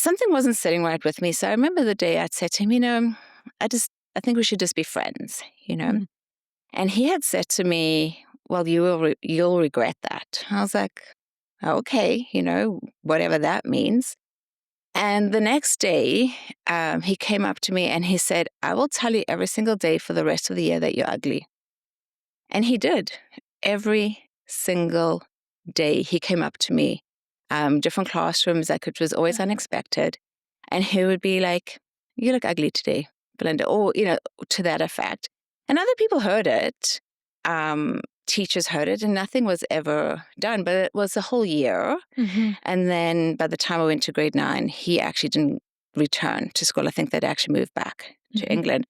something wasn't sitting right with me. So I remember the day I'd said to him, I think we should just be friends. Mhm. And he had said to me, well, you'll regret that. I was like, okay, whatever that means. And the next day, he came up to me and he said, I will tell you every single day for the rest of the year that you're ugly. And he did. Every single day he came up to me, different classrooms, it was always unexpected. And he would be like, you look ugly today, Belinda, or, to that effect. And other people heard it. Teachers heard it, and nothing was ever done. But it was a whole year. Mhm. And then by the time I went to grade 9, he actually didn't return to school. I think they'd actually moved back to Mhm. England.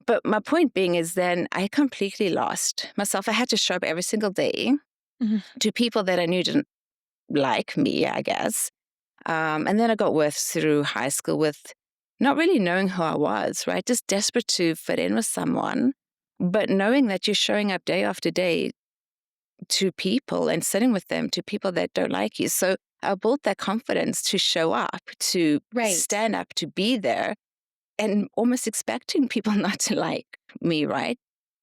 But my point being is then I completely lost myself. I had to show up every single day Mhm. to people that I knew didn't like me, I guess. And then I got worse through high school with not really knowing who I was, right? Just desperate to fit in with someone, but knowing that you're showing up day after day to people and sitting with them, to people that don't like you. So I built that confidence to show up, to Right. stand up, to be there, and almost expecting people not to like me, right?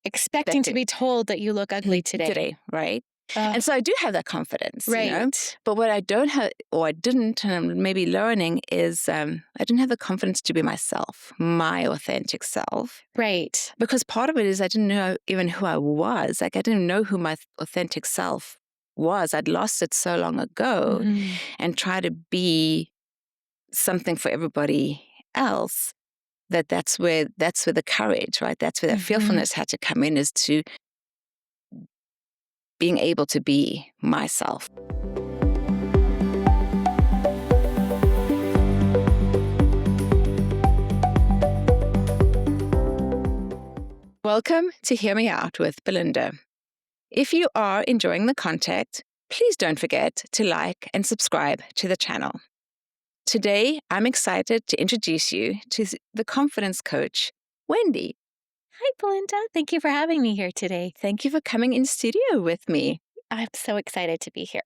Expecting to be told that you look ugly today. Right? Ugh. And so I do have that confidence, Right. But what I don't have, or I didn't, and I'm maybe learning, is I didn't have the confidence to be myself, my authentic self. Right. Because part of it is I didn't know even who I was. Like I didn't know who my authentic self was. I'd lost it so long ago Mhm. and try to be something for everybody else. That's where the courage, right? That's where that Mhm. fearfulness had to come in, is to being able to be myself. Welcome to Hear Me Out with Belinda. If you are enjoying the content, please don't forget to like and subscribe to the channel. Today, I'm excited to introduce you to the confidence coach, Wendy. Hi, Belinda. Thank you for having me here today. Thank you for coming in studio with me. I'm so excited to be here.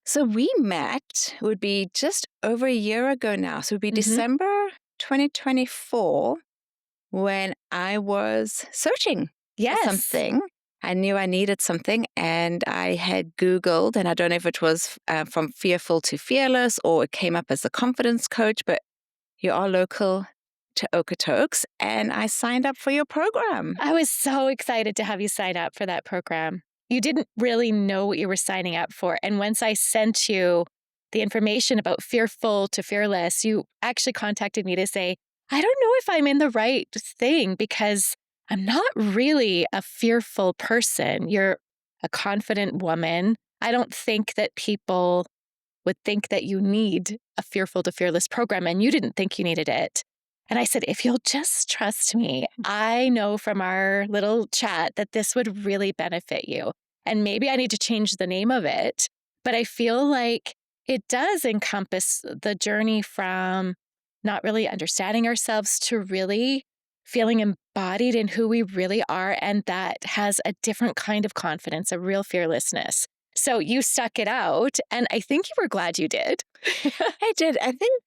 So we met, it would be just over a year ago now. So it would be Mhm. December 2024 when I was searching for Yes. something. I knew I needed something, and I had Googled, and I don't know if it was from fearful to fearless or it came up as a confidence coach, but you are local to Okotoks, and I signed up for your program. I was so excited to have you sign up for that program. You didn't really know what you were signing up for. And once I sent you the information about fearful to fearless, you actually contacted me to say, I don't know if I'm in the right thing because I'm not really a fearful person. You're a confident woman. I don't think that people would think that you need a fearful to fearless program, and you didn't think you needed it. And I said, if you'll just trust me, I know from our little chat that this would really benefit you. And maybe I need to change the name of it, but I feel like it does encompass the journey from not really understanding ourselves to really feeling embodied in who we really are. And that has a different kind of confidence, a real fearlessness. So you stuck it out, and I think you were glad you did. I did. I think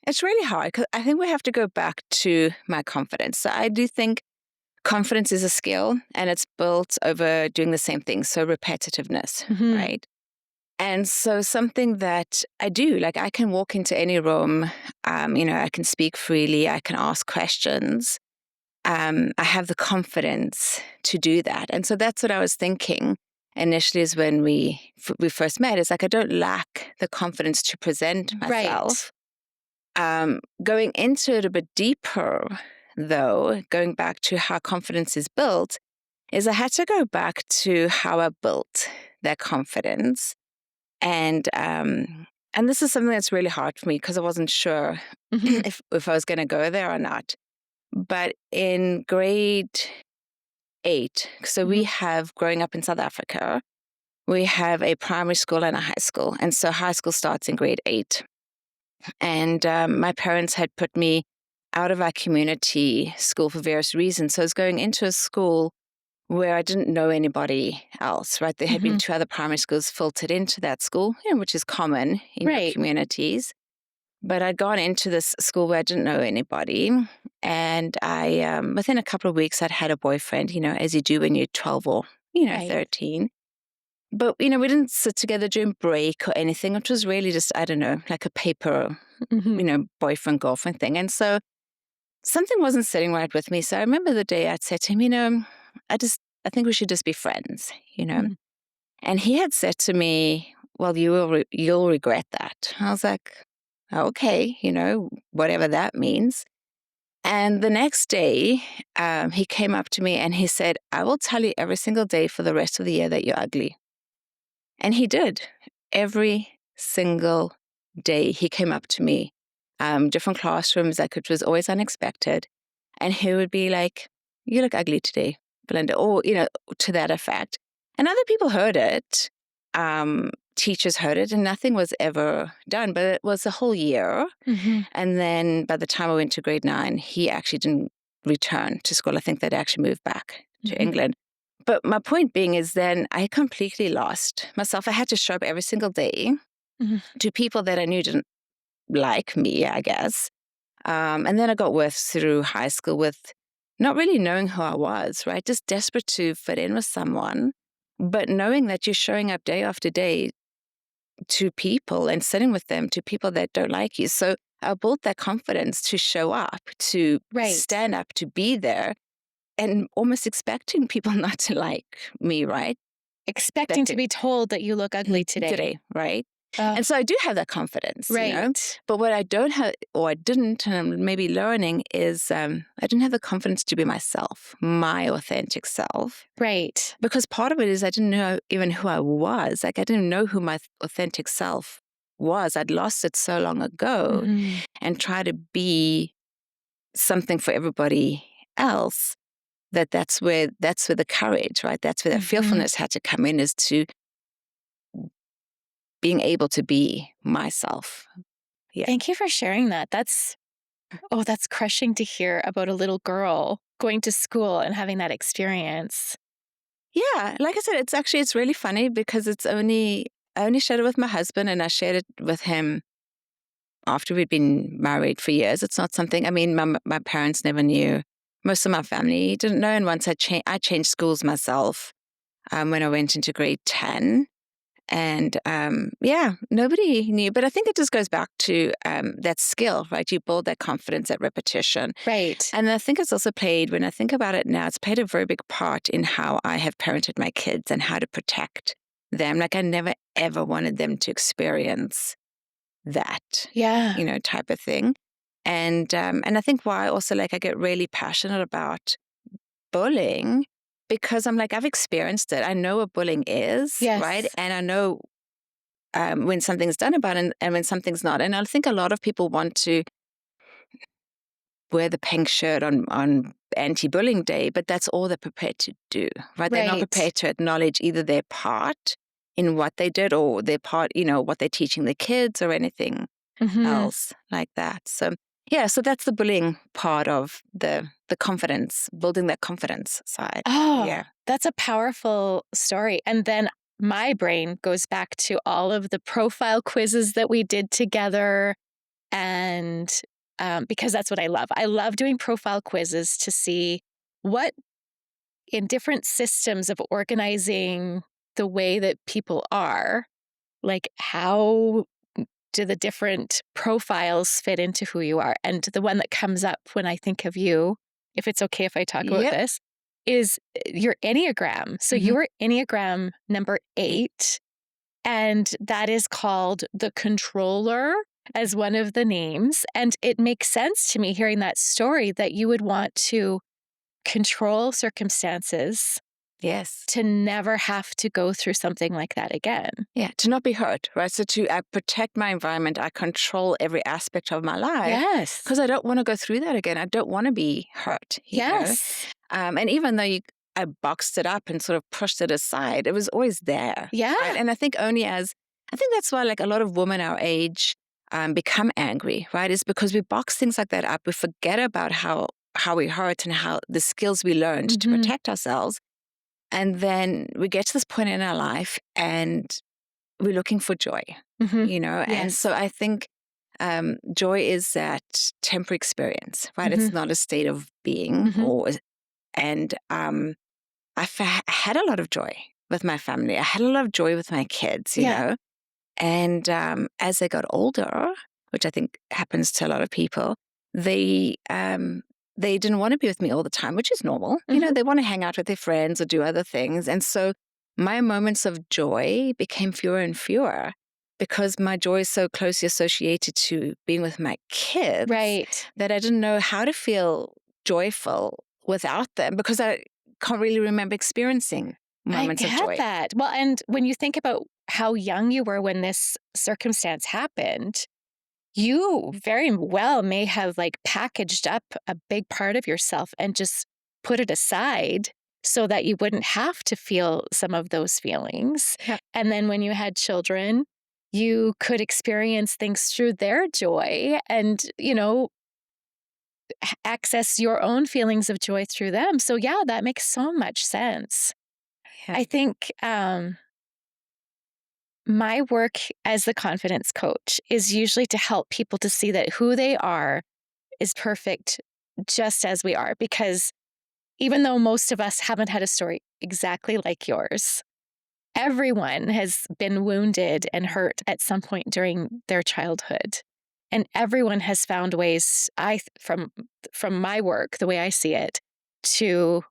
it's really hard because I think we have to go back to my confidence. So I do think confidence is a skill, and it's built over doing the same thing. So repetitiveness, Mhm. right? And so something that I do, like I can walk into any room, I can speak freely, I can ask questions. I have the confidence to do that. And so that's what I was thinking initially is when we first met. It's like I don't lack the confidence to present myself. Going into it a bit deeper, though, going back to how confidence is built, is I had to go back to how I built that confidence. And this is something that's really hard for me because I wasn't sure Mhm. if I was going to go there or not. But in grade 8, so we Mhm. have, growing up in South Africa, we have a primary school and a high school. And so high school starts in grade 8. And my parents had put me out of our community school for various reasons. So I was going into a school where I didn't know anybody else, right? There had been Mhm. 2 other primary schools filtered into that school, which is common in your Right. communities. But I'd gone into this school where I didn't know anybody. And within a couple of weeks, I'd had a boyfriend, as you do when you're 12 or, Right. 13. But, we didn't sit together during break or anything. It was really just, I don't know, like a paper, Mhm. boyfriend, girlfriend thing. And so something wasn't sitting right with me. So I remember the day I'd said to him, I think we should just be friends. Mhm. And he had said to me, well, you'll regret that. I was like, okay, whatever that means. And the next day, he came up to me and he said, I will tell you every single day for the rest of the year that you're ugly. And he did. Every single day he came up to me, different classrooms, like it was always unexpected. And he would be like, you look ugly today, Belinda, or, to that effect. And other people heard it. Teachers heard it, and nothing was ever done. But it was a whole year. Mhm. And then by the time I went to grade 9, he actually didn't return to school. I think they'd actually moved back to Mhm. England. But my point being is then I completely lost myself. I had to show up every single day Mhm. to people that I knew didn't like me, I guess. And then I got worse through high school with not really knowing who I was, right? Just desperate to fit in with someone, but knowing that you're showing up day after day to people and sitting with them to people that don't like you. So I built that confidence to show up, to Right. stand up, to be there, and almost expecting people not to like me, right? That Expecting to be told that you look ugly today. today, right? Ugh. And so I do have that confidence. Right. But what I don't have, or I didn't, and I'm maybe learning, is I didn't have the confidence to be myself, my authentic self. Right. Because part of it is I didn't know even who I was. Like I didn't know who my authentic self was. I'd lost it so long ago Mhm. and try to be something for everybody else that's where the courage, right? That's where that Mhm. fearfulness had to come in, is to being able to be myself. Yeah. Thank you for sharing that. That's crushing to hear about a little girl going to school and having that experience. Yeah. Like I said, it's really funny because I only shared it with my husband and I shared it with him after we'd been married for years. It's not something, I mean, my parents never knew. Most of my family didn't know. And once I changed schools myself when I went into grade 10. And yeah, nobody knew. But I think it just goes back to that skill, right? You build that confidence, that repetition. Right. And I think it's also played, when I think about it now, it's played a very big part in how I have parented my kids and how to protect them. Like I never, ever wanted them to experience that, Yeah. type of thing. And I think why also like I get really passionate about bullying, because I'm like, I've experienced it. I know what bullying is, right? Yes. And I know when something's done about it and when something's not. And I think a lot of people want to wear the pink shirt on anti-bullying day, but that's all they're prepared to do, right? They're not Right. prepared to acknowledge either their part in what they did or their part, what they're teaching the kids or anything Mhm. else like that. So yeah, so that's the bullying part of the confidence, building that confidence side. Oh, Yeah. that's a powerful story. And then my brain goes back to all of the profile quizzes that we did together. And because that's what I love. I love doing profile quizzes to see what, in different systems of organizing the way that people are, like how do the different profiles fit into who you are? And the one that comes up when I think of you, if it's okay if I talk about Yep. this, is your Enneagram. So Hmm. you're Enneagram number 8, and that is called the controller as one of the names. And it makes sense to me hearing that story that you would want to control circumstances Yes. to never have to go through something like that again. Yeah, to not be hurt, right? So I protect my environment, I control every aspect of my life Yes. because I don't want to go through that again. I don't want to be hurt. Yes. And even though I boxed it up and sort of pushed it aside, it was always there, right? Yeah. And I think I think that's why like a lot of women our age become angry, right? Is because we box things like that up. We forget about how we hurt and how the skills we learned to Mhm. protect ourselves. And then we get to this point in our life and we're looking for joy, Mhm. And so Yes. I think Joy is that temporary experience, right? Hmm. It's not a state of being, Hmm. and had a lot of joy with my family. I had a lot of joy with my kids, you Yeah. know. And as they got older, which I think happens to a lot of people, they they didn't want to be with me all the time, which is normal. You know, Hmm. they want to hang out with their friends or do other things. And so my moments of joy became fewer and fewer because my joy is so closely associated to being with my kids Right. that I didn't know how to feel joyful without them because I can't really remember experiencing I moments of get joy. that. Well, and when you think about how young you were when this circumstance happened, you very well may have like packaged up a big part of yourself and just put it aside so that you wouldn't have to feel some of those feelings. Yeah. And then when you had children, you could experience things through their joy and, access your own feelings of joy through them. So, yeah, that makes so much sense. Yeah. I think my work as the confidence coach is usually to help people to see that who they are is perfect just as we are. Because even though most of us haven't had a story exactly like yours, everyone has been wounded and hurt at some point during their childhood. And everyone has found ways, from my work, the way I see it, to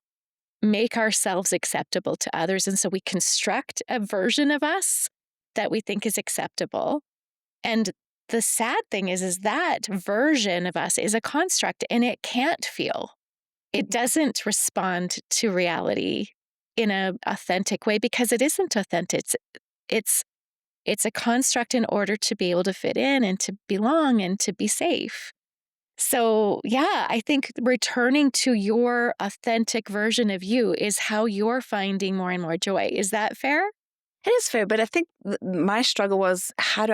make ourselves acceptable to others. And so we construct a version of us that we think is acceptable. And the sad thing is that version of us is a construct and it can't feel. It doesn't respond to reality in an authentic way because it isn't authentic. It's it's a construct in order to be able to fit in and to belong and to be safe. So, yeah, I think returning to your authentic version of you is how you're finding more and more joy. Is that fair? It is fair, but I think my struggle was how do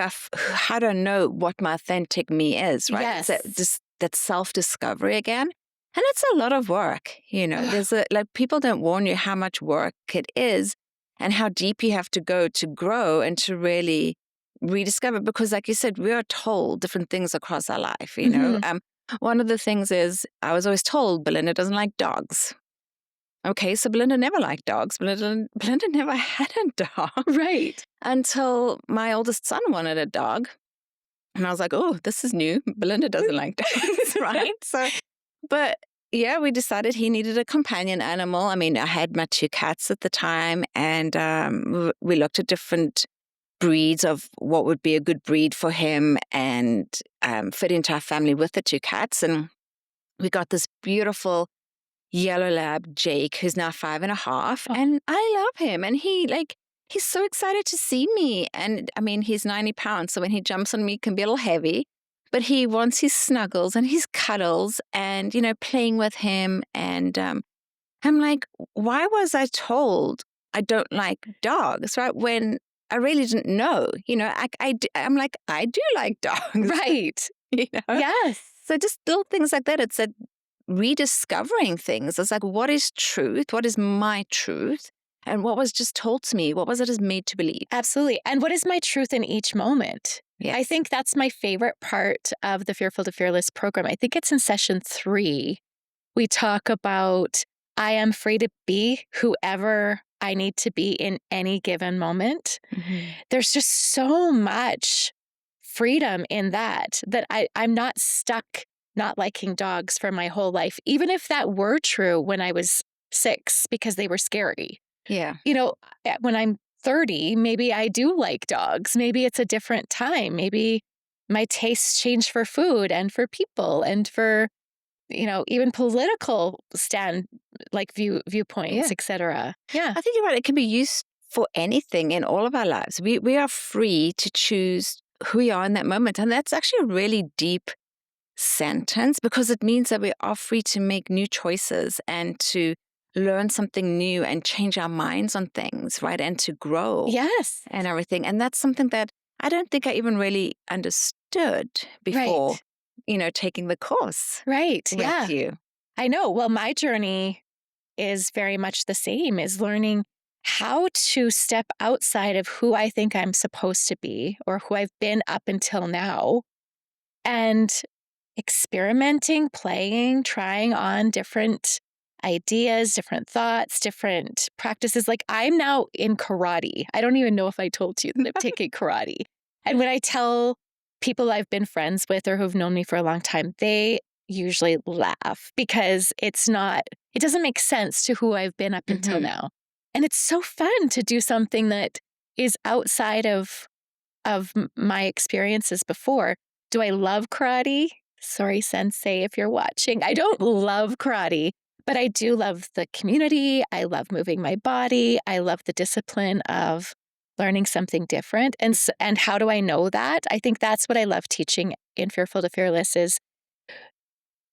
I know what my authentic me is, right? It's Yes. just that self discovery again, and it's a lot of work. You know, there's a like people don't warn you how much work it is, and how deep you have to go to grow and to really rediscover. Because, like you said, we are told different things across our life. You know, Hmm. one of the things is I was always told Belinda doesn't like dogs. Okay, so Belinda never liked dogs. Belinda never had a dog Right. until my oldest son wanted a dog. And I was like, oh, this is new. Belinda doesn't like dogs, right? So, but yeah, we decided he needed a companion animal. I mean, I had my two cats at the time, and we looked at different breeds of what would be a good breed for him and fit into our family with the two cats. And we got this beautiful yellow lab, Jake, who's now 5.5. Oh, And I love him. And he's so excited to see me. And I mean, he's 90 pounds. So when he jumps on me, it can be a little heavy. But he wants his snuggles and his cuddles and, you know, playing with him. And I'm like, why was I told I don't like dogs, right? When I really didn't know, you know, I'm like, I do like dogs, right. you know? Yes. So just little things like that. It's a rediscovering things. It's like, what is truth? What is my truth? And what was just told to me? What was it made to believe? Absolutely. And what is my truth in each moment? I Yes. think that's my favorite part of the Fearful to Fearless program. I think it's in session 3. We talk about I am free to be whoever I need to be in any given moment. Hmm. There's just so much freedom in that I'm not stuck not liking dogs for my whole life, even if that were true when I was 6 because they were scary. Yeah. When I'm 30, maybe I do like dogs. Maybe it's a different time. Maybe my tastes change for food and for people and for, even political viewpoints, Yeah. etc. Yeah. I think you're right. It can be used for anything in all of our lives. We are free to choose who we are in that moment. And that's actually a really deep sentence because it means that we are free to make new choices and to learn something new and change our minds on things, right? And to grow Yes. and everything. And that's something that I don't think I even really understood before, Right. you know, taking the course Right. with Yeah. you. I know. Well, my journey is very much the same, is learning how to step outside of who I think I'm supposed to be or who I've been up until now and experimenting, playing, trying on different ideas, different thoughts, different practices. Like I'm now in karate. I don't even know if I told you that I'm taking karate. And when I tell people I've been friends with or who've known me for a long time, they usually laugh because it doesn't make sense to who I've been up until now. And it's so fun to do something that is outside of my experiences before. Do I love karate? Sorry, sensei, if you're watching. I don't love karate, but I do love the community. I love moving my body. I love the discipline of learning something different. And how do I know that? I think that's what I love teaching in Fearful to Fearless is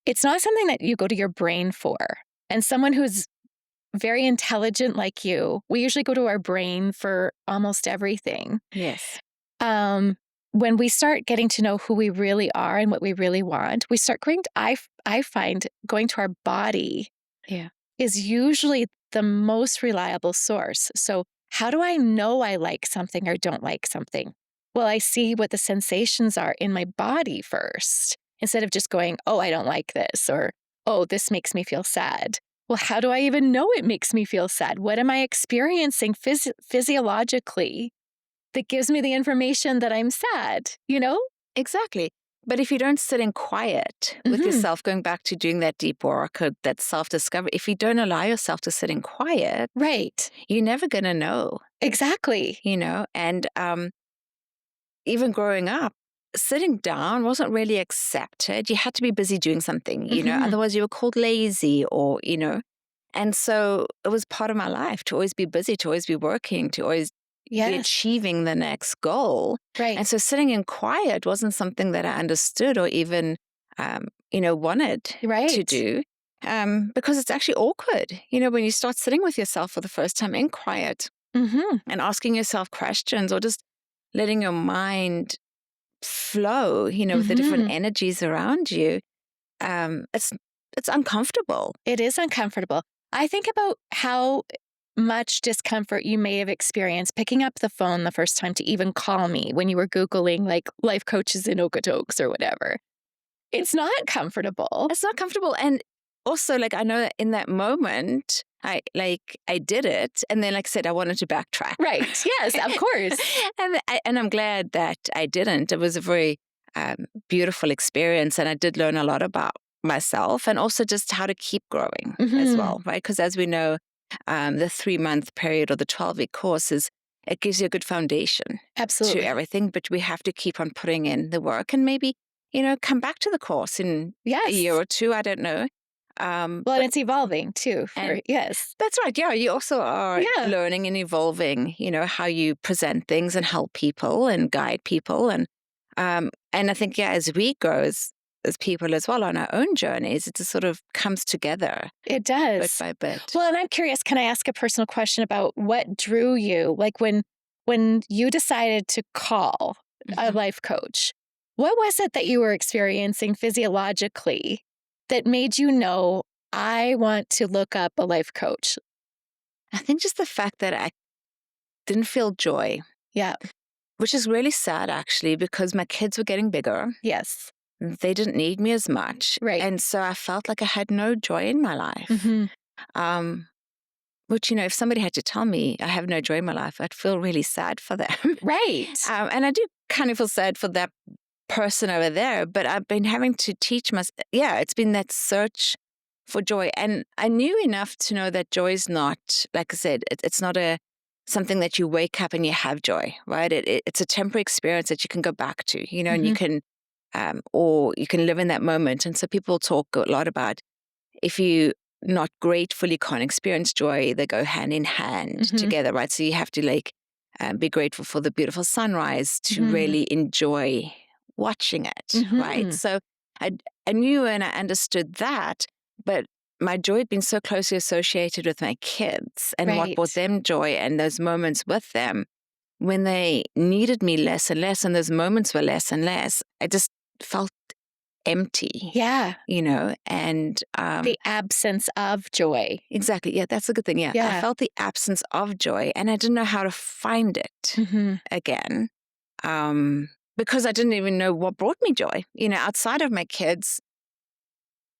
it's not something that you go to your brain for. And someone who's very intelligent like you, we usually go to our brain for almost everything. Yes. When we start getting to know who we really are and what we really want, we start going to, I find going to our body is usually the most reliable source. So how do I know I like something or don't like something? Well, I see what the sensations are in my body first, instead of just going, oh, I don't like this, or, oh, this makes me feel sad. Well, how do I even know it makes me feel sad? What am I experiencing physiologically that gives me the information that I'm sad, you know? Exactly. But if you don't sit in quiet with yourself, going back to doing that deep work, or that self-discovery, if you don't allow yourself to sit in quiet, Right. you're never going to know, Exactly. And even growing up, sitting down wasn't really accepted. You had to be busy doing something, otherwise you were called lazy and so it was part of my life to always be busy, to always be working, to always be achieving the next goal. Right. And so sitting in quiet wasn't something that I understood or even, wanted to do, because it's actually awkward, when you start sitting with yourself for the first time in quiet and asking yourself questions or just letting your mind flow, with the different energies around you. It's uncomfortable. It is uncomfortable. I think about how much discomfort you may have experienced picking up the phone the first time to even call me when you were Googling like life coaches in Okotoks or whatever. It's not comfortable. It's not comfortable. And also, like, I know that in that moment, I did it. And then, like I said, I wanted to backtrack. Right. Yes, of course. and I'm glad that I didn't. It was a very beautiful experience. And I did learn a lot about myself and also just how to keep growing as well, right? Because as we know, the 3-month period or the 12-week course it gives you a good foundation Absolutely. to everything, but we have to keep on putting in the work and maybe, come back to the course in a year or two. I don't know. And it's evolving too. Yes. That's right. Yeah. You also are learning and evolving, how you present things and help people and guide people. And I think, as we grow as people as well on our own journeys, it just sort of comes together. It does. Bit by bit. Well, and I'm curious, can I ask a personal question about what drew you? Like when you decided to call a life coach, what was it that you were experiencing physiologically that made you know, I want to look up a life coach? I think just the fact that I didn't feel joy. Yeah. Which is really sad, actually, because my kids were getting bigger. Yes. They didn't need me as much. Right. And so I felt like I had no joy in my life. Which, if somebody had to tell me I have no joy in my life, I'd feel really sad for them. Right. And I do kind of feel sad for that person over there, but I've been having to teach myself. Yeah, it's been that search for joy. And I knew enough to know that joy is not, like I said, it's not something that you wake up and you have joy, right? It's a temporary experience that you can go back to, and you can, or you can live in that moment. And so people talk a lot about if you not grateful, you can't experience joy. They go hand in hand together, right? So you have to be grateful for the beautiful sunrise to really enjoy watching it, right? So I knew and I understood that, but my joy had been so closely associated with my kids and what brought them joy and those moments with them. When they needed me less and less and those moments were less and less, I just felt empty. Yeah. And the absence of joy. Exactly. Yeah, that's a good thing. Yeah. I felt the absence of joy and I didn't know how to find it again. because I didn't even know what brought me joy. Outside of my kids,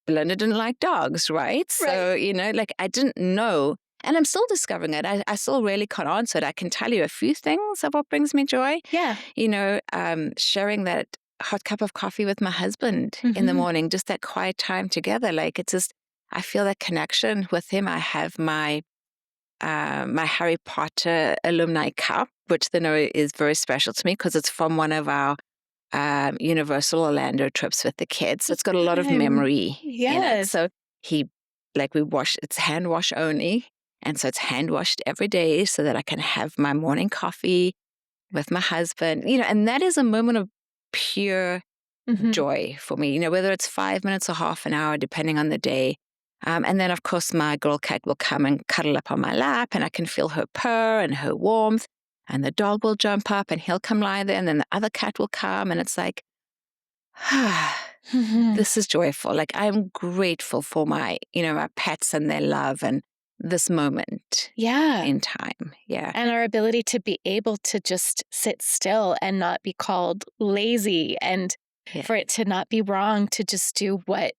Belinda didn't like dogs, right? Right. So, like I didn't know. And I'm still discovering it. I still really can't answer it. I can tell you a few things of what brings me joy. Yeah. Sharing that hot cup of coffee with my husband in the Hmm. morning, just that quiet time together. Like it's just, I feel that connection with him. I have my Harry Potter alumni cup, which they know is very special to me because it's from one of our Universal Orlando trips with the kids. So it's got a lot of memory in it. Yes. So we wash, it's hand wash only. And so it's hand washed every day so that I can have my morning coffee with my husband, and that is a moment of pure Hmm. joy for me, whether it's 5 minutes or half an hour, depending on the day. And then, of course, my girl cat will come and cuddle up on my lap, and I can feel her purr and her warmth. And the dog will jump up and he'll come lie there, and then the other cat will come, and it's like, Hmm. this is joyful. Like I'm grateful for my pets and their love and this moment Yeah. in time. Yeah. And our ability to be able to just sit still and not be called lazy, and Yeah. for it to not be wrong to just do what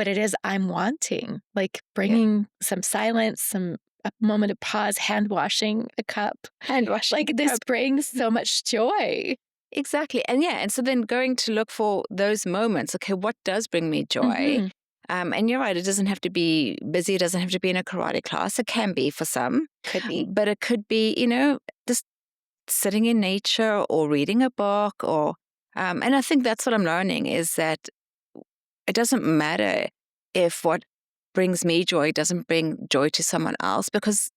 it is I'm wanting, like Yeah. bringing some silence, a moment of pause, hand washing a cup. Hand washing. Like this brings so much joy. Exactly. And so then going to look for those moments. Okay, what does bring me joy? Hmm. And you're right, it doesn't have to be busy. It doesn't have to be in a karate class. It can be for some, Could be. but it could be, just sitting in nature or reading a book and I think that's what I'm learning is that it doesn't matter if what brings me joy doesn't bring joy to someone else because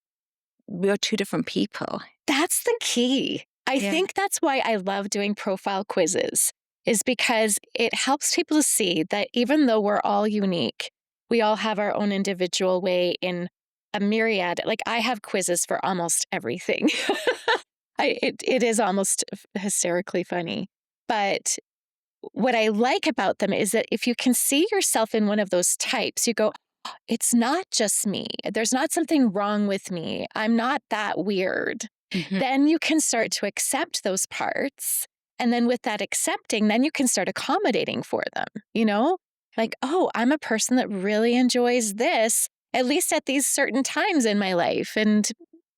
we are two different people. That's the key. I Yeah. think that's why I love doing profile quizzes, is because it helps people to see that even though we're all unique, we all have our own individual way in a myriad. Like I have quizzes for almost everything. It is almost hysterically funny. But what I like about them is that if you can see yourself in one of those types, you go, it's not just me. There's not something wrong with me. I'm not that weird. Mhm. Then you can start to accept those parts. And then with that accepting, then you can start accommodating for them. Like, oh, I'm a person that really enjoys this, at least at these certain times in my life. And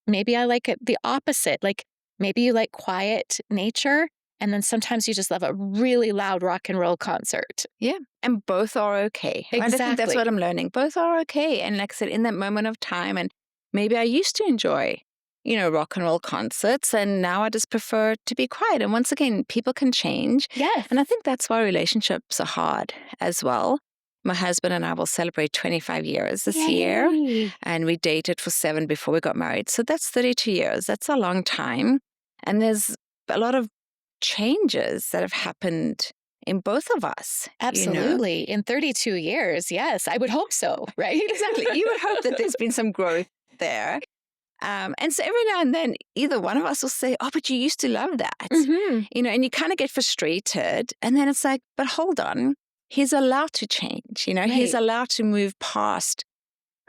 maybe I like it the opposite. Like maybe you like quiet nature. And then sometimes you just love a really loud rock and roll concert. Yeah. And both are okay. Right? I think that's Exactly. what I'm learning. Both are okay. And like I said, in that moment of time, and maybe I used to enjoy, rock and roll concerts, and now I just prefer to be quiet. And once again, people can change. Yes. And I think that's why relationships are hard as well. My husband and I will celebrate 25 years this year, Yay. and we dated for 7 before we got married. So that's 32 years. That's a long time. And there's a lot of changes that have happened in both of us. Absolutely. In 32 years, yes, I would hope so, right? Exactly. You would hope that there's been some growth there. And so every now and then, either one of us will say, oh, but you used to love that. Hmm. And you kind of get frustrated. And then it's like, but hold on. He's allowed to change. He's Right. allowed to move past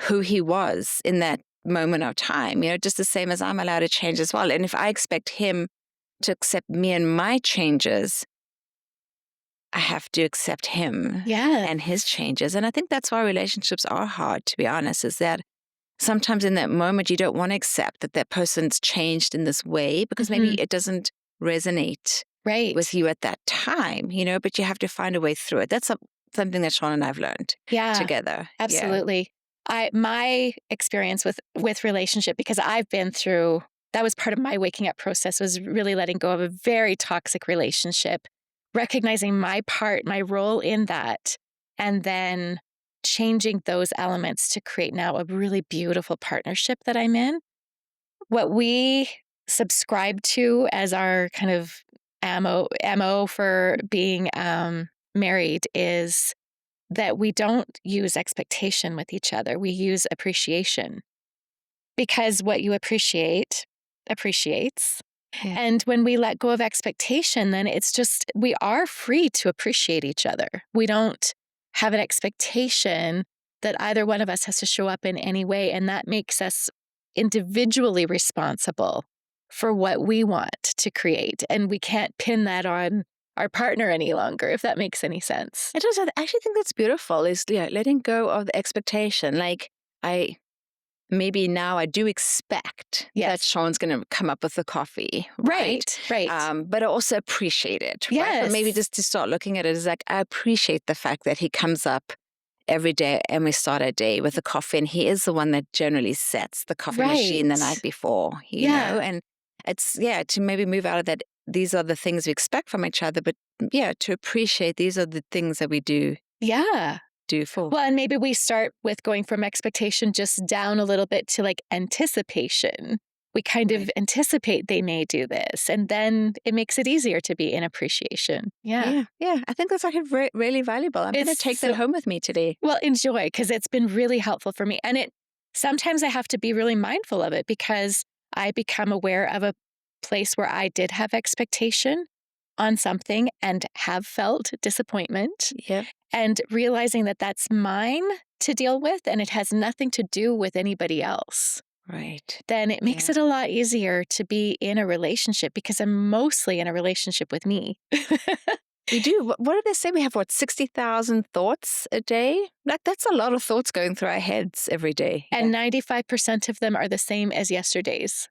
who he was in that moment of time, just the same as I'm allowed to change as well. And if I expect him to accept me and my changes, I have to accept him Yeah. and his changes. And I think that's why relationships are hard, to be honest, is that sometimes in that moment you don't want to accept that that person's changed in this way because maybe Mhm. it doesn't resonate Right. with you at that time, but you have to find a way through it. That's something that Sean and I've learned Yeah, together. Yeah. absolutely. My experience with relationship, because I've been through, that was part of my waking up process, was really letting go of a very toxic relationship, recognizing my part, my role in that, and then changing those elements to create now a really beautiful partnership that I'm in. What we subscribe to as our kind of MO for being married is that we don't use expectation with each other. We use appreciation, because what you appreciate appreciates. Yeah. And when we let go of expectation, then it's just, we are free to appreciate each other. We don't have an expectation that either one of us has to show up in any way. And that makes us individually responsible for what we want to create. And we can't pin that on our partner any longer, if that makes any sense. I just I actually think that's beautiful is letting go of the expectation. Like maybe now I do expect that Yes. Sean's going to come up with the coffee, right? Right. But I also appreciate it, right? But maybe Yes. just to start looking at it as like, I appreciate the fact that he comes up every day and we start our day with a coffee, and he is the one that generally sets the coffee machine the night Right. before, Yeah. and it's, to maybe move out of that. These are the things we expect from each other, but to appreciate these are the things that we Yeah. do for. Well, and maybe we start with going from expectation just down a little bit to like anticipation. We kind of Right. anticipate they may do this, and then it makes it easier to be in appreciation. Yeah. Yeah. I think that's like really valuable. I'm going to It's take that so, home with me today. well, enjoy because it's been really helpful for me. And it sometimes I have to be really mindful of it because I become aware of a place where I did have expectation on something and have felt disappointment, Yeah. and realizing that that's mine to deal with and it has nothing to do with anybody else, Right. then it makes Yeah. it a lot easier to be in a relationship because I'm mostly in a relationship with me. We do. What do they say? We have 60,000 thoughts a day? Like, that's a lot of thoughts going through our heads every day. And 95% of them are the same as yesterday's.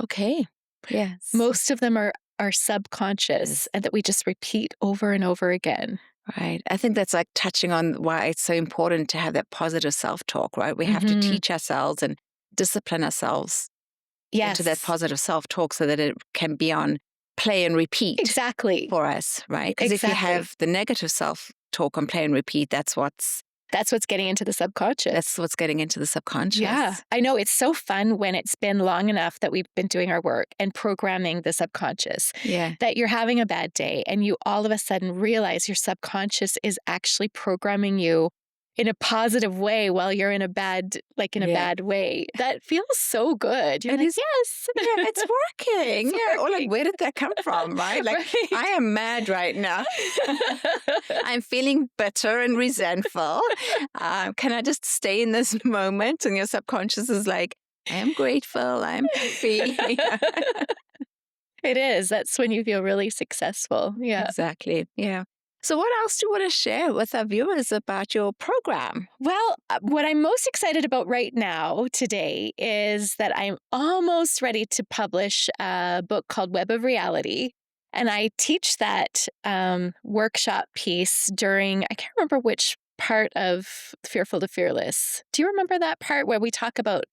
Okay. Yes. Most of them are subconscious Yes. and that we just repeat over and over again. Right. I think that's like touching on why it's so important to have that positive self-talk, right? We have to Mhm. teach ourselves and discipline ourselves into that Yes, positive self-talk so that it can be on play and repeat exactly. for us, right? Because if you Exactly. have the negative self-talk on play and repeat, That's what's getting into the subconscious. that's what's getting into the subconscious. Yeah, I know it's so fun when it's been long enough that we've been doing our work and programming the subconscious Yeah. that you're having a bad day and you all of a sudden realize your subconscious is actually programming you in a positive way while you're in a bad, in a Yeah. bad way. That feels so good. You're It like, is. yes. Yeah, it's working. It's Yeah. Or like, working. where did that come from? Right? Like, Right. I am mad right now. I'm feeling bitter and resentful. Can I just stay in this moment? And your subconscious is like, I am grateful. I'm happy. It is. That's when you feel really successful. Yeah. Exactly. Yeah. So, what else do you want to share with our viewers about your program? Well, what I'm most excited about right now today is that I'm almost ready to publish a book called Web of Reality. And I teach that workshop piece during, I can't remember which part of Fearful to Fearless. Do you remember that part where we talk about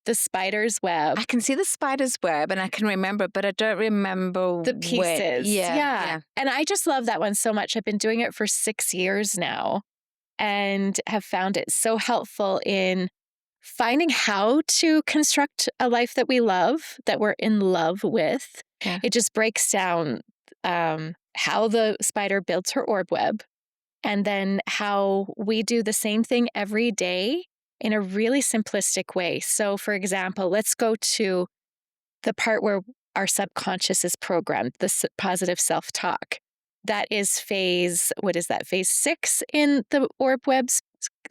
the spider's web? I can see the spider's web and I can remember, but I don't remember The where. pieces. Yeah. And I just love that one so much. I've been doing it for 6 years now and have found it so helpful in finding how to construct a life that we love, that we're in love with. Yeah. It just breaks down how the spider builds her orb web and then how we do the same thing every day in a really simplistic way. So, for example, let's go to the part where our subconscious is programmed, the positive self talk. That is what is that, phase 6 in the orb web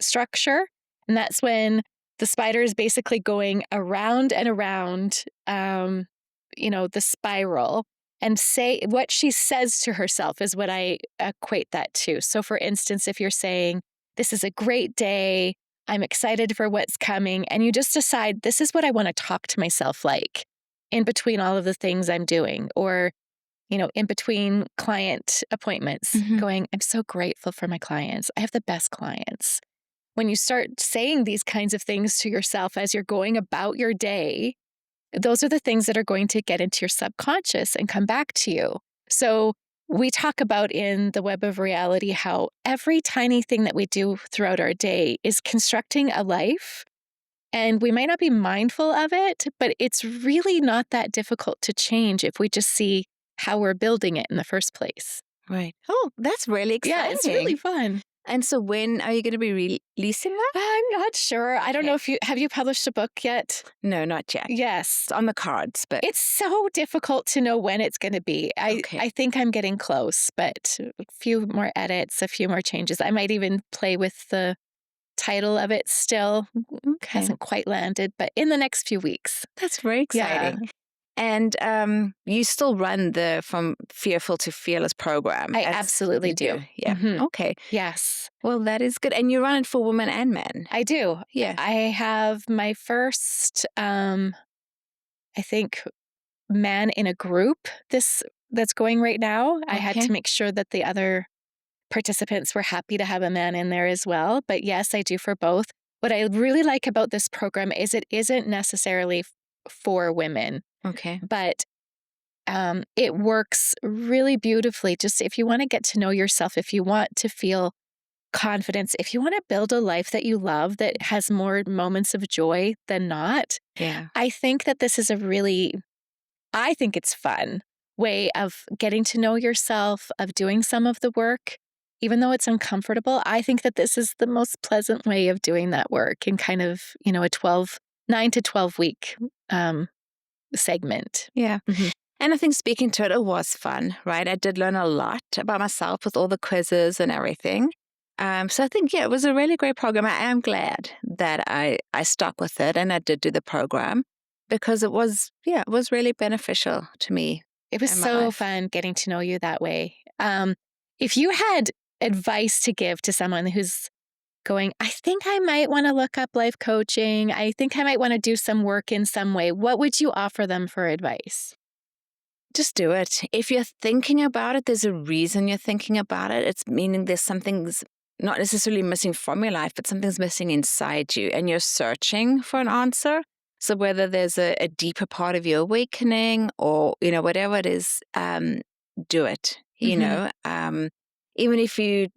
structure. And that's when the spider is basically going around and around, the spiral. And say what she says to herself is what I equate that to. So, for instance, if you're saying, this is a great day, I'm excited for what's coming, and you just decide, this is what I want to talk to myself like in between all of the things I'm doing, or, in between client appointments, Mhm. going, I'm so grateful for my clients. I have the best clients. When you start saying these kinds of things to yourself as you're going about your day, those are the things that are going to get into your subconscious and come back to you. So we talk about in the Web of Reality how every tiny thing that we do throughout our day is constructing a life. And we might not be mindful of it, but it's really not that difficult to change if we just see how we're building it in the first place. Right. Oh, that's really exciting. Yeah, it's really fun. And so when are you going to be releasing that? I'm not sure. I don't know if have you published a book yet? No, not yet. Yes. It's on the cards, but It's so difficult to know when it's going to be. I think I'm getting close, but a few more edits, a few more changes. I might even play with the title of it still. okay. Hasn't quite landed, but in the next few weeks. That's very exciting. And you still run the From Fearful to Fearless program. I absolutely You do. do. Yeah. Mhm. Okay. Yes, Well, that is good. And you run it for women and men. I do. Yeah. I have my first, I think, man in a group that's going right now. I had Okay. to make sure that the other participants were happy to have a man in there as well. But yes, I do for both. What I really like about this program is it isn't necessarily for women, Okay. but it works really beautifully. Just if you want to get to know yourself, if you want to feel confidence, if you want to build a life that you love that has more moments of joy than not, Yeah. I think that this is a really, I think it's fun way of getting to know yourself, of doing some of the work. Even though it's uncomfortable, I think that this is the most pleasant way of doing that work in kind of, a 9 to 12 week um, segment. Yeah. Mhm. And I think speaking to it, it was fun, right? I did learn a lot about myself with all the quizzes and everything. So I think, yeah, it was a really great program. I am glad that I stuck with it and I did do the program because it was really beneficial to me It was and my so life. fun getting to know you that way. If you had advice to give to someone who's going, I think I might want to look up life coaching, I think I might want to do some work in some way, what would you offer them for advice? Just do it. If you're thinking about it, there's a reason you're thinking about it. It's meaning there's something's not necessarily missing from your life, but something's missing inside you and you're searching for an answer. So whether there's a deeper part of your awakening or, whatever it is, do it, Hmm. even if you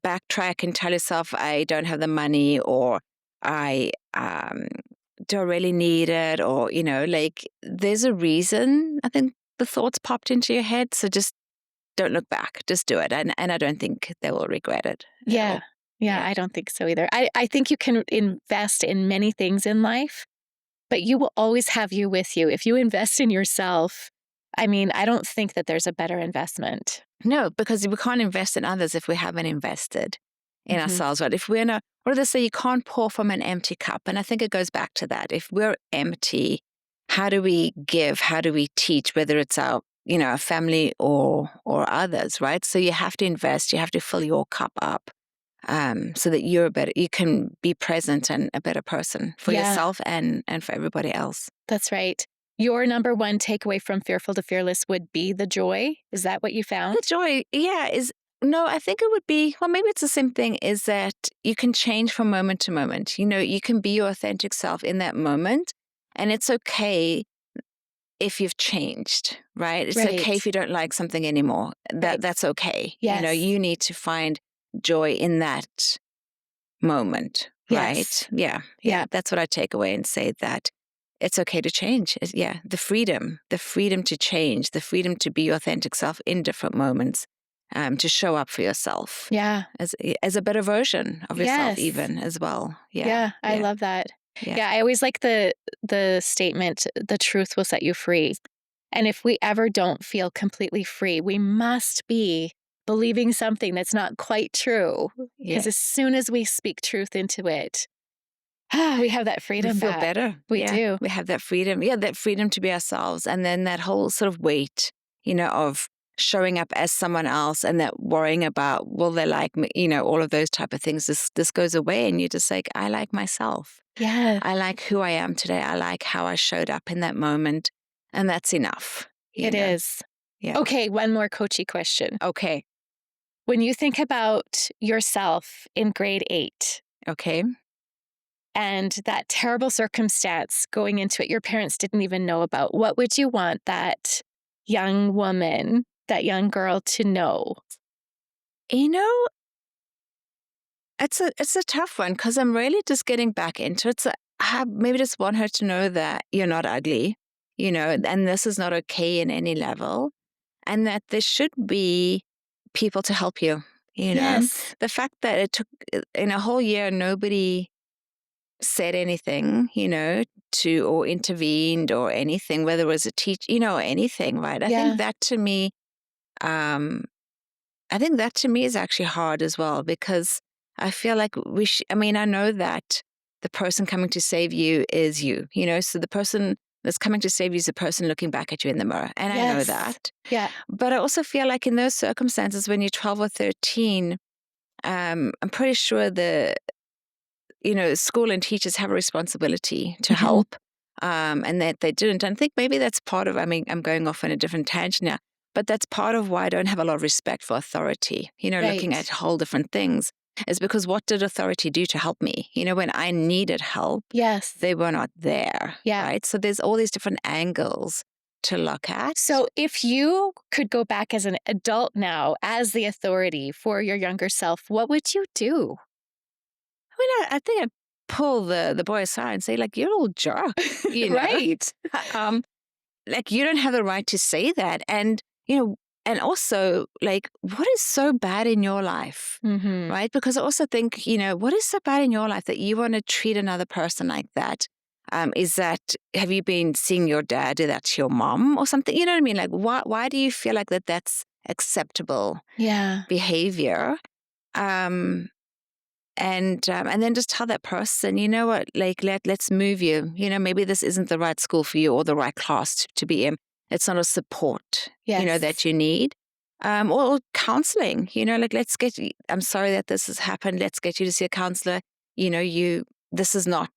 backtrack and tell yourself, I don't have the money or I don't really need it or, like there's a reason. I think the thoughts popped into your head. So just don't look back. Just do it. And I don't think they will regret it at Yeah. all. Yeah, Yeah. I don't think so either. I think you can invest in many things in life, but you will always have you with you. If you invest in yourself, I mean, I don't think that there's a better investment. No, because we can't invest in others if we haven't invested in Hmm. ourselves, right? If we're in what do they say? You can't pour from an empty cup. And I think it goes back to that. If we're empty, how do we give? How do we teach? Whether it's our family or others, right? So you have to invest. You have to fill your cup up, so that you can be present and a better person for Yeah, yourself and for everybody else. that's right. Your number one takeaway from Fearful to Fearless would be the joy. Is that what you The found? joy, yeah, is no, I think it would be, well, maybe it's the same thing, is that you can change from moment to moment. You can be your authentic self in that moment, and it's okay if you've changed, right? It's okay Right, if you don't like something anymore. right. That's okay. Yes, You need to find joy in that moment, right? yes. Yeah, yeah. Yeah, That's what I take away and say that it's okay to change. Yeah, the freedom to change, the freedom to be your authentic self in different moments, to show up for yourself yeah. as a better version of yourself, Yes. even as well. Yeah, Yeah, I yeah, love that. yeah. Yeah, I always like the statement, "The truth will set you free." And if we ever don't feel completely free, we must be believing something that's not quite true. Because as Yes, soon as we speak truth into it, we have that we freedom feel back. better. We Yeah, do. we have that freedom. Yeah, that freedom to be ourselves, and then that whole sort of weight, of showing up as someone else, and that worrying about will they like me, all of those type of things. This goes away, and you're just like, I like myself. Yes, I like who I am today. I like how I showed up in that moment, and that's enough. You it know. is. Yeah. Okay, one more coachy question. Okay. When you think about yourself in grade 8, Okay. and that terrible circumstance going into it your parents didn't even know about, what would you want that young woman, that young girl to know? You know, it's a tough one because I'm really just getting back into it. So I maybe just want her to know that you're not ugly, and this is not okay in any level, and that there should be people to help you. You know, Yes. the fact that it took in a whole year nobody said anything, to or intervened or anything, whether it was a teach, or anything, right? Yeah. Um, I think that to me is actually hard as well because I feel like I mean, I know that the person coming to save you is you, so the person that's coming to save you is the person looking back at you in the mirror. And I know Yes. that. Yeah. But I also feel like in those circumstances, when you're 12 or 13, I'm pretty sure school and teachers have a responsibility to Mhm. help, and that they didn't. And I think maybe that's part of, I mean, I'm going off on a different tangent now, but that's part of why I don't have a lot of respect for authority, looking at Right. whole different things, is because what did authority do to help me? When I needed help, Yes. they were not there, Yeah. right? So there's all these different angles to look at. So if you could go back as an adult now, as the authority for your younger self, what would you do? I think I'd pull the boy aside and say, like, you're a little jerk, you know? Right. um, like, you don't have the right to say that. And also, like, what is so bad in your life? Mhm. Right? Because I also think, what is so bad in your life that you want to treat another person like that? Have you been seeing your dad do that to your mom or something? You know what I mean? Like, why do you feel like that's acceptable Yeah. behavior? Um, and then just tell that person, you know what, like, let's move you. Maybe this isn't the right school for you or the right class to be in. It's not a support, that Yes. you need. Or counseling, like, I'm sorry that this has happened. Let's get you to see a counselor. This is not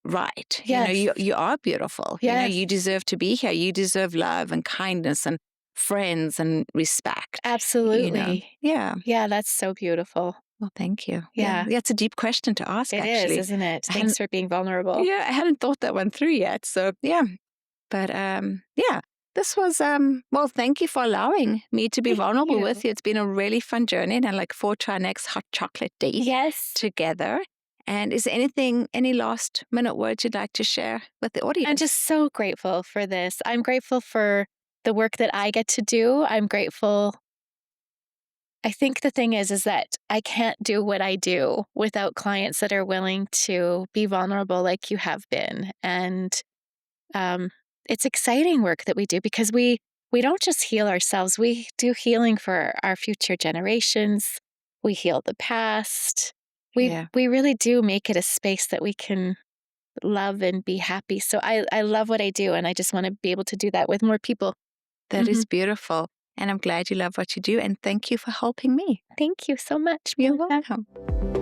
right. Yes. You are beautiful. Yes. You deserve to be here. You deserve love and kindness and friends and respect. Absolutely. Yeah. Yeah, that's so beautiful. Well, thank you. Yeah. Yeah. Yeah, it's a deep question to ask, It is, actually. isn't it? I Thanks hadn't, for being vulnerable. yeah, I hadn't thought that one through yet. So, yeah. But, yeah, this was, well, thank you for allowing me to be Thank vulnerable you. with you. It's been a really fun journey, and I look forward to our next hot chocolate date Yes. together. And is there any last minute words you'd like to share with the I'm audience? just so grateful for this. I'm grateful for the work that I get to do. I'm grateful. I think the thing is that I can't do what I do without clients that are willing to be vulnerable like you have been. And um, it's exciting work that we do because we don't just heal ourselves, we do healing for our future generations. We heal the past. We Yeah, we really do make it a space that we can love and be happy. So I love what I do, and I just want to be able to do that with more people. that Hmm. is beautiful. And I'm glad you love what you do. And thank you for helping me. Thank you so much, You're Belinda. welcome.